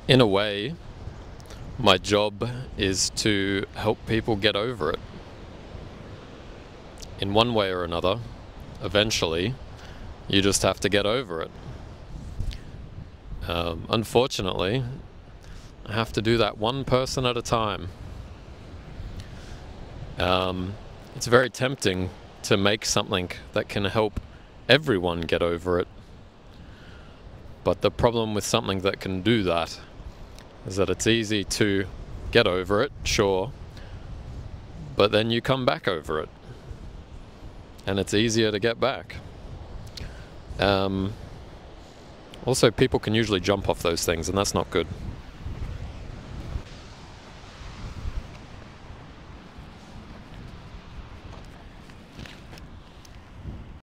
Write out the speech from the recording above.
In a way, my job is to help people get over it. In one way or another, eventually, you just have to get over it. Unfortunately, I have to do that one person at a time. It's very tempting to make something that can help everyone get over it. But the problem with something that can do that is that it's easy to get over it, sure, but then you come back over it. And it's easier to get back. Also, people can usually jump off those things, and that's not good.